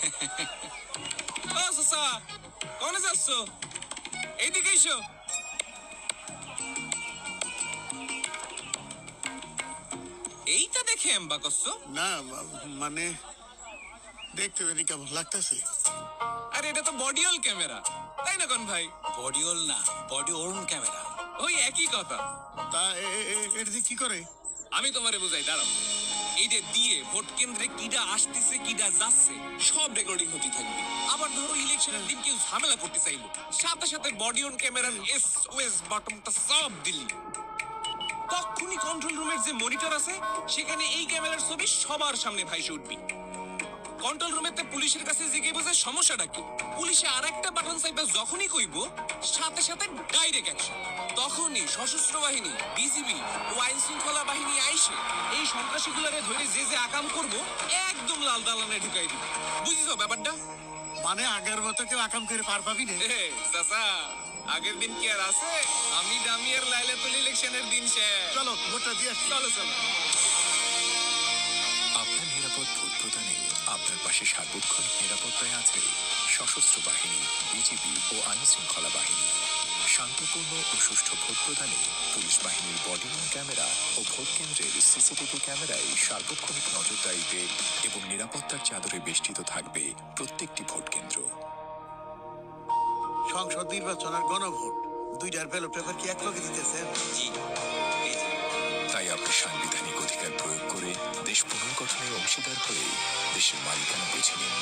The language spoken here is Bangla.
ও চাচা, কোনে যাচ্ছ? এইদিকে এসো। এইটা দেখে এম্বা করছো? না মানে দেখতে জানি কেমন লাগতেছে। আরে এটা তো বডিওল ক্যামেরা, তাই না কোন ভাই? বডিওল না, বডি ওর্ন ক্যামেরা। ওই একই কথা। তা এটা দিয়ে কি করে? আমি তোমারে বুঝাই, দাঁড়াও। এইটা দিয়ে ভোট কেন্দ্রে কিডা আসতেছে কিডা যাচ্ছে সব রেকর্ডিং হতে থাকবে। আবার ধরো ইলেকশনের দিন কেউ ঝামেলা করতে চাইলো, সাথে সাথে বডি অন ক্যামেরার SOS বাটনটা সব দিলি, তখনই কন্ট্রোল রুমের যে মনিটর আছে সেখানে এই ক্যামেরার ছবি সবার সামনে ভাইসে উঠবি। কন্ট্রোল রুমেতে পুলিশের কাছে জিজ্ঞেস বোঝে সমস্যাটা কি, পুলিশে আর একটা বাটন চাইবে যখনই কইব সাথে সাথে ডাইরেক্ট অ্যাকশন। তখনই সশস্ত্র বাহিনী, বিজিবি ও আইন শৃঙ্খলা বাহিনী আইসে এই সন্ত্রাসীগুলারে ধরে যে যে আকাম করব একদম লাল দালানে ঢুকাই দিবে। বুঝিছো ব্যাপারটা? মানে আগের মতো কেউ আকাম করে পার পাবি না? চাচা, আগের দিন কি আর আছে? আমি ডামিয়ার লাইলাতুল ইলেকশনের দিন শেষ। চলো ভোটটা দিয়ে আসি। চলো চলো। আপনার নিরাপদ ভোট প্রদানে আপনার পাশে সার্বক্ষণিক নিরাপত্তায় আছে সশস্ত্র বাহিনী, বিজিবি ও আইন শৃঙ্খলা বাহিনী। শান্তিপূর্ণ ও সুষ্ঠু ভোট প্রদানে পুলিশ বাহিনীর বডি ওয়ার্ন ক্যামেরা ও ভোট কেন্দ্রের সিসিটিভি ক্যামেরায় সার্বক্ষণিক নজরদারিতে এবং নিরাপত্তার চাদরে বেষ্টিত থাকবে প্রত্যেকটি ভোট কেন্দ্র। সংসদ নির্বাচন আর গণভোট দুইটার ব্যালট পেপার কি একলগে দিতেছেন? জি, এই যে। তাই আপনি সাংবিধানিক অধিকার প্রয়োগ করে দেশ পুনর্গঠনের অংশীদার হয়ে দেশের মালিকানা বেছে নিন।